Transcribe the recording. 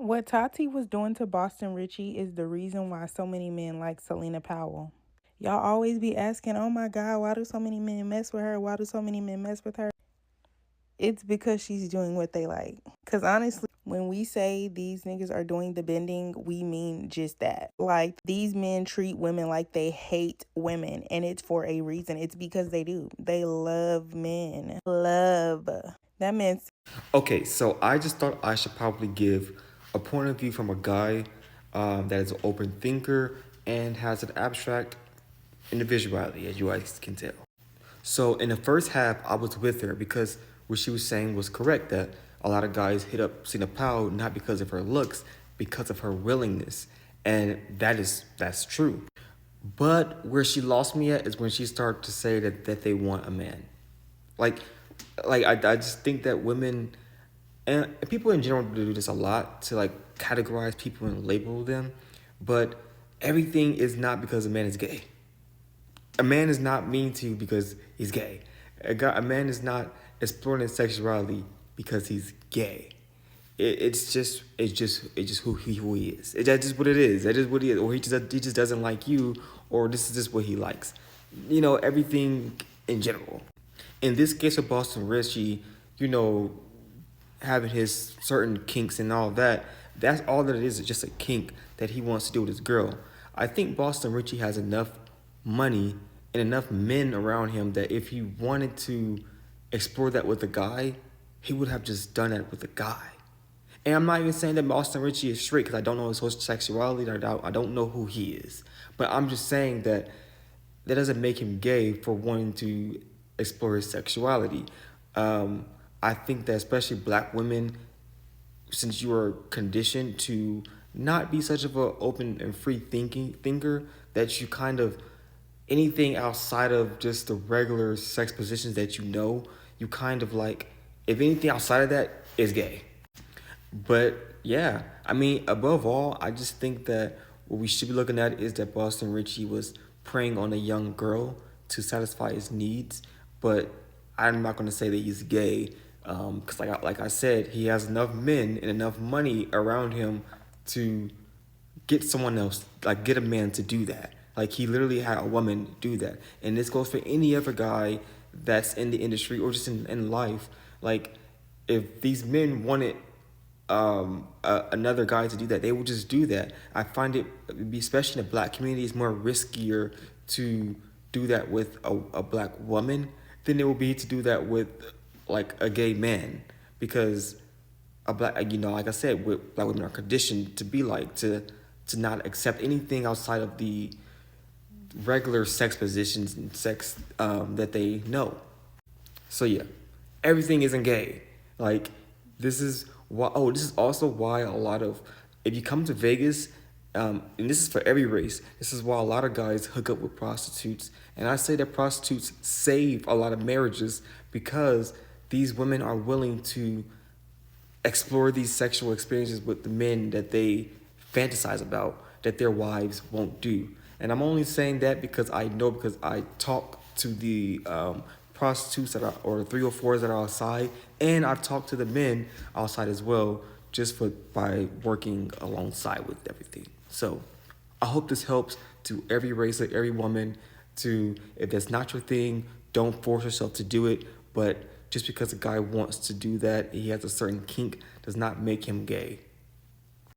What Tati was doing to Boston Richie is the reason why so many men like Selena Powell. Y'all always be asking, oh my God, why do so many men mess with her? Why do so many men mess with her? It's because she's doing what they like. Because honestly, when we say these niggas are doing the bending, we mean just that. Like, these men treat women like they hate women, and it's for a reason. It's because they do. They love men. Love. That man's. Okay, so I just thought I should probably give a point of view from a guy that is an open thinker and has an abstract individuality, as you guys can tell. So in the first half, I was with her because what she was saying was correct, that a lot of guys hit up Cena Powell not because of her looks, because of her willingness, and that's true. But where she lost me at is when she started to say that they want a man. Like, I just think that women and people in general do this a lot to like categorize people and label them, but everything is not because a man is gay. A man is not mean to you because he's gay. A man is not exploring his sexuality because he's gay. It's just who he is. That's just what it is. That is what he is. Or he just doesn't like you, or this is just what he likes. Everything in general. In this case of Boston Richie, you know, having his certain kinks and all that, that's all that it is just a kink that he wants to do with his girl. I think Boston Richie has enough money and enough men around him that if he wanted to explore that with a guy, he would have just done that with a guy. And I'm not even saying that Boston Richie is straight because I don't know his whole sexuality. I don't know who he is. But I'm just saying that that doesn't make him gay for wanting to explore his sexuality. I think that especially black women, since you are conditioned to not be such of an open and free thinker, that you kind of anything outside of just the regular sex positions that you kind of like, if anything outside of that is gay. But yeah, I mean, above all, I just think that what we should be looking at is that Boston Richie was preying on a young girl to satisfy his needs. But I'm not going to say that he's gay, because like I said, he has enough men and enough money around him to get someone else, like get a man to do that. Like he literally had a woman do that. And this goes for any other guy that's in the industry or just in life. Like if these men wanted another guy to do that, they would just do that. I find it, especially in the black community, it's more riskier to do that with a black woman than it would be to do that with like a gay man, because a black, like I said, black women are conditioned to be like to not accept anything outside of the regular sex positions and sex that they know. So yeah, everything isn't gay. Like this is why. Oh, this is also why a lot of, if you come to Vegas, and this is for every race. This is why a lot of guys hook up with prostitutes, and I say that prostitutes save a lot of marriages because these women are willing to explore these sexual experiences with the men that they fantasize about that their wives won't do. And I'm only saying that because I know, because I talk to the prostitutes that are, or 304s that are outside, and I talk to the men outside as well, just for by working alongside with everything. So I hope this helps to every racer, every woman. To, if that's not your thing, don't force yourself to do it. But just because a guy wants to do that, he has a certain kink, does not make him gay.